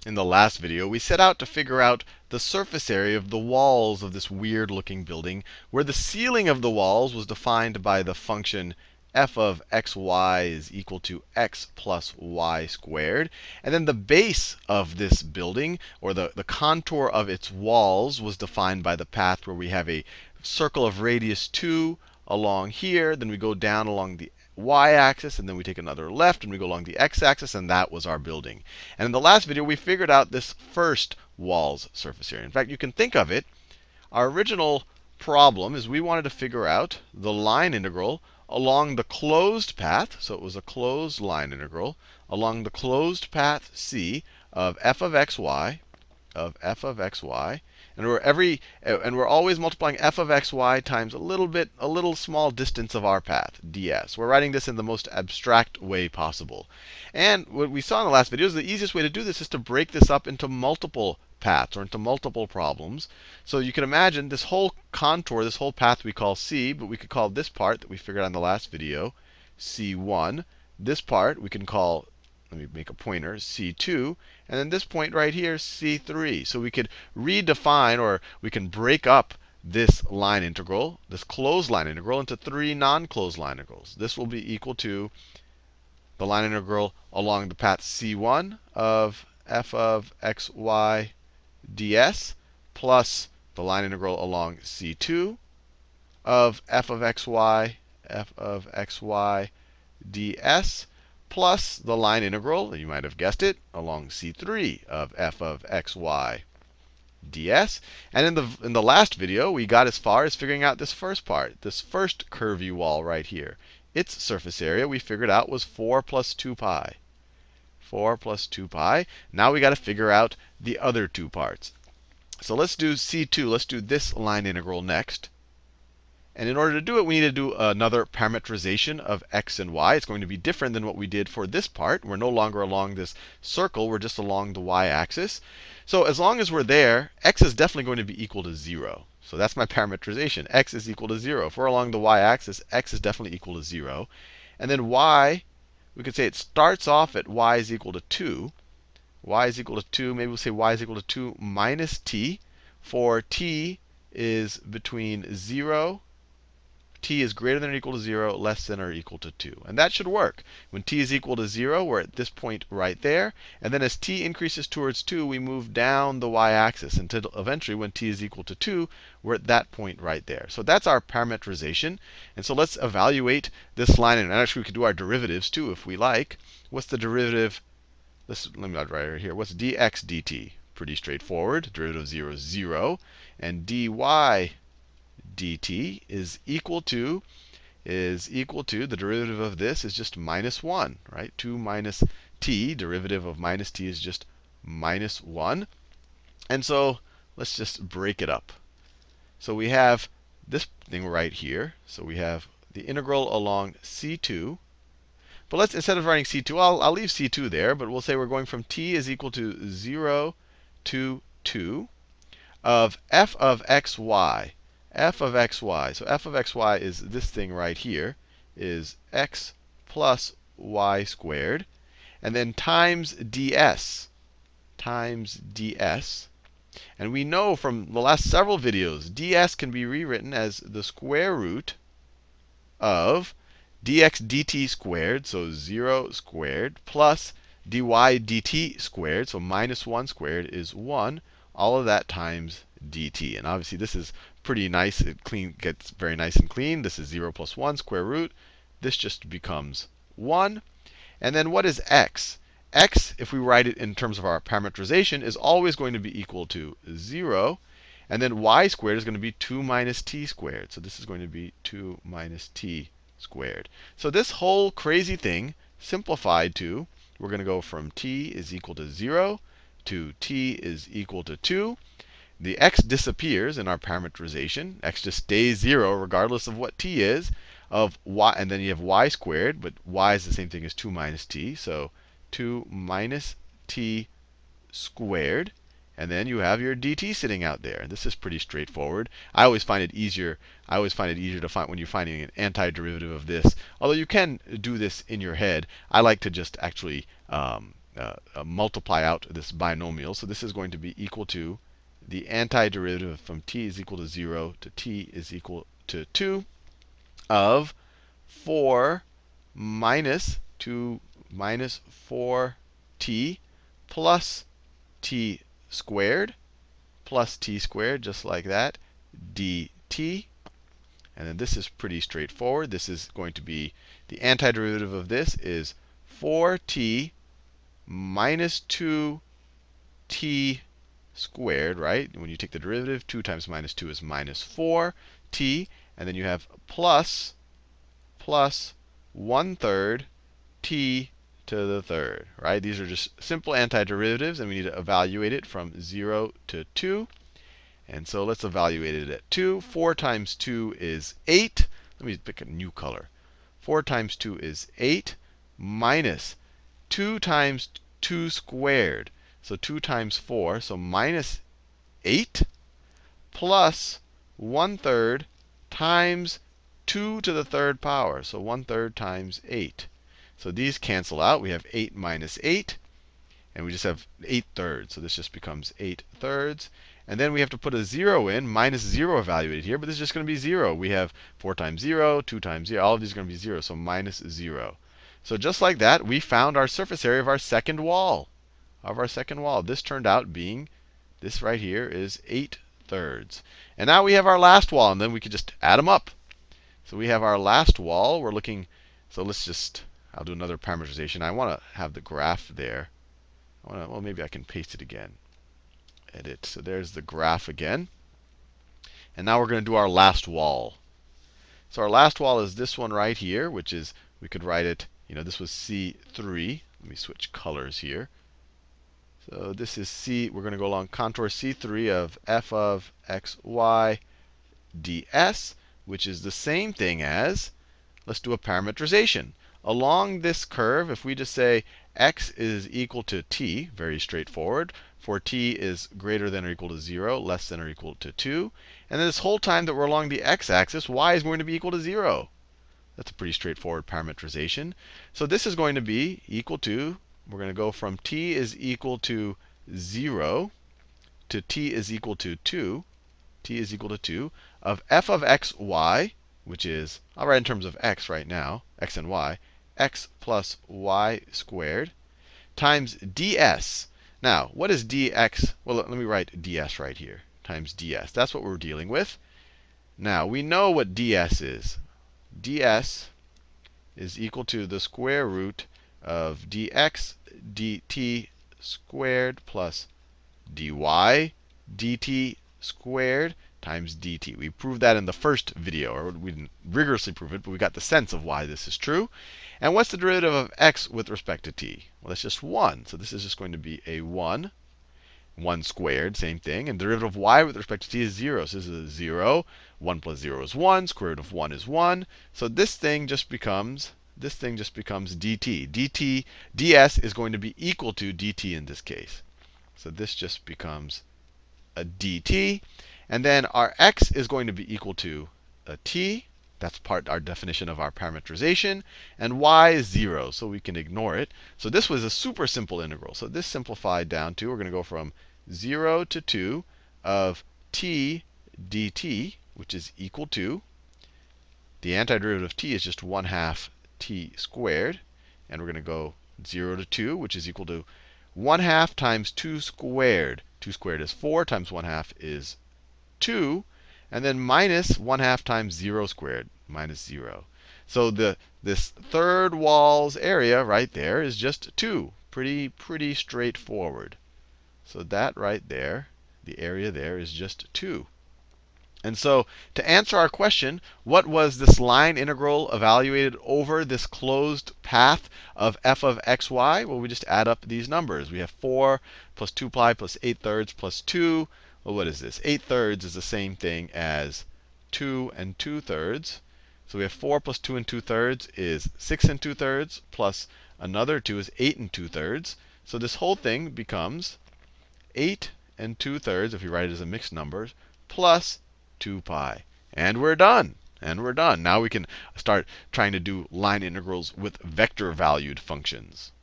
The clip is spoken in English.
In the last video, we set out to figure out the surface area of the walls of this weird looking building, where the ceiling of the walls was defined by the function f of xy is equal to x plus y squared. And then the base of this building, or the contour of its walls, was defined by the path where we have a circle of radius 2 along here. Then we go down along the y-axis, and then we take another left, and we go along the x-axis, and that was our building. And in the last video, we figured out this first wall's surface area. In fact, you can think of it, our original problem is we wanted to figure out the line integral along the closed path. So it was a closed line integral along the closed path C of f of xy, and we're always multiplying f of xy times a little small distance of our path, ds. We're writing this in the most abstract way possible. And what we saw in the last video is the easiest way to do this is to break this up into multiple paths, or into multiple problems. So you can imagine this whole contour, this whole path we call C, but we could call this part that we figured out in the last video C1. This part we can call, let me make a pointer, C2. And then this point right here, C3. So we could redefine, or we can break up this line integral, this closed line integral, into three non-closed line integrals. This will be equal to the line integral along the path C1 of f of xy ds plus the line integral along C2 of f of xy ds plus the line integral, you might have guessed it, along C3 of f of xy ds. And in the last video, we got as far as figuring out this first part, this first curvy wall right here. Its surface area we figured out was 4 plus 2 pi. 4 plus 2 pi. Now we got to figure out the other two parts. So let's do C2. Let's do this line integral next. And in order to do it, we need to do another parametrization of x and y. It's going to be different than what we did for this part. We're no longer along this circle. We're just along the y-axis. So as long as we're there, x is definitely going to be equal to 0. So that's my parametrization. X is equal to 0. If we're along the y-axis, x is definitely equal to 0. And then y, we could say it starts off at y is equal to 2. Y is equal to 2. Maybe we'll say y is equal to 2 minus t, for t is between 0. T is greater than or equal to 0, less than or equal to 2. And that should work. When t is equal to 0, we're at this point right there. And then as t increases towards 2, we move down the y-axis until eventually, when t is equal to 2, we're at that point right there. So that's our parametrization. And so let's evaluate this line. And actually, we could do our derivatives too if we like. What's the derivative? Let me write right here. What's dx dt? Pretty straightforward. Derivative of 0 is 0. And dy dt is equal to the derivative of this is just minus 1, right? 2 minus t, derivative of minus t is just minus 1. And so let's just break it up. So we have this thing right here. So we have the integral along C2. But let's, instead of writing C2, I'll leave C2 there, but we'll say we're going from t is equal to 0 to 2 of f of xy. F of xy. So f of xy is this thing right here, is x plus y squared. And then times ds. Times ds. And we know from the last several videos, ds can be rewritten as the square root of dx dt squared, so 0 squared, plus dy dt squared, so minus 1 squared is 1. All of that times dt. And obviously, this is pretty nice. It gets very nice and clean. This is 0 plus 1 square root. This just becomes 1. And then what is x? X, if we write it in terms of our parametrization, is always going to be equal to 0. And then y squared is going to be 2 minus t squared. So this is going to be 2 minus t squared. So this whole crazy thing simplified to, we're going to go from t is equal to 0 to t is equal to 2. The x disappears in our parameterization. X just stays 0 regardless of what t is. Of y, and then you have y squared, but y is the same thing as 2 minus t. So 2 minus t squared. And then you have your dt sitting out there. This is pretty straightforward. I always find it easier to find when you're finding an antiderivative of this. Although you can do this in your head, I like to just actually multiply out this binomial. So this is going to be equal to the antiderivative from t is equal to 0 to t is equal to 2 of 4 minus 2 minus 4t plus t squared plus t squared, just like that, dt. And then this is pretty straightforward. This is going to be the antiderivative of this is 4t minus 2t squared, right? When you take the derivative, 2 times minus 2 is minus 4t. And then you have plus 1/3 t to the third, right? These are just simple antiderivatives, and we need to evaluate it from 0 to 2. And so let's evaluate it at 2. 4 times 2 is 8. Let me pick a new color. 4 times 2 is 8 minus 2 times 2 squared. So 2 times 4, so minus 8 plus 1/3 times 2 to the third power. So 1/3 times 8. So these cancel out. We have 8 minus 8. And we just have 8/3. So this just becomes 8/3. And then we have to put a 0 in, minus 0 evaluated here. But this is just going to be 0. We have 4 times 0, 2 times 0. All of these are going to be 0. So minus 0. So just like that, we found our surface area of our second wall. This turned out being, this right here is 8/3. And now we have our last wall. And then we could just add them up. So we have our last wall. We're looking, so let's just, I'll do another parameterization. I want to have the graph there. Well, maybe I can paste it again. Edit. So there's the graph again. And now we're going to do our last wall. So our last wall is this one right here, which is, we could write it, this was C3. Let me switch colors here. So this is C. We're going to go along contour C3 of f of xy ds, which is the same thing as, let's do a parametrization. Along this curve, if we just say x is equal to t, very straightforward, for t is greater than or equal to 0, less than or equal to 2. And then this whole time that we're along the x-axis, y is going to be equal to 0. That's a pretty straightforward parametrization. So this is going to be equal to, we're going to go from t is equal to 0 to t is equal to 2. T is equal to 2 of f of xy, which is, I'll write in terms of x right now, x and y, x plus y squared, times ds. Now, what is dx? Well, let me write ds right here, times ds. That's what we're dealing with. Now, we know what ds is. ds is equal to the square root of dx dt squared plus dy dt squared times dt. We proved that in the first video, or we didn't rigorously prove it, but we got the sense of why this is true. And what's the derivative of x with respect to t? Well, that's just 1. So this is just going to be a 1. 1 squared, same thing. And the derivative of y with respect to t is 0. So this is a 0. 1 plus 0 is 1. Square root of 1 is 1. So this thing just becomes dt. ds is going to be equal to dt in this case. So this just becomes a dt. And then our x is going to be equal to a t. That's our definition of our parametrization. And y is 0, so we can ignore it. So this was a super simple integral. So this simplified down to, we're going to go from 0 to 2 of t dt, which is equal to, the antiderivative of t is just 1/2 t squared. And we're going to go 0 to 2, which is equal to 1/2 times 2 squared. 2 squared is 4, times 1/2 is 2. And then minus 1/2 times 0 squared, minus 0. So this third wall's area right there is just 2. Pretty straightforward. So that right there, the area there is just 2. And so to answer our question, what was this line integral evaluated over this closed path of f of xy? Well, we just add up these numbers. We have 4 plus 2 pi plus 8/3 plus 2. Well, what is this? 8/3 is the same thing as 2 and 2/3. So we have 4 plus 2 and 2/3 is 6 and 2/3, plus another 2 is 8 and 2/3. So this whole thing becomes 8 and 2/3, if you write it as a mixed number, plus 2 pi. And we're done. Now we can start trying to do line integrals with vector valued functions.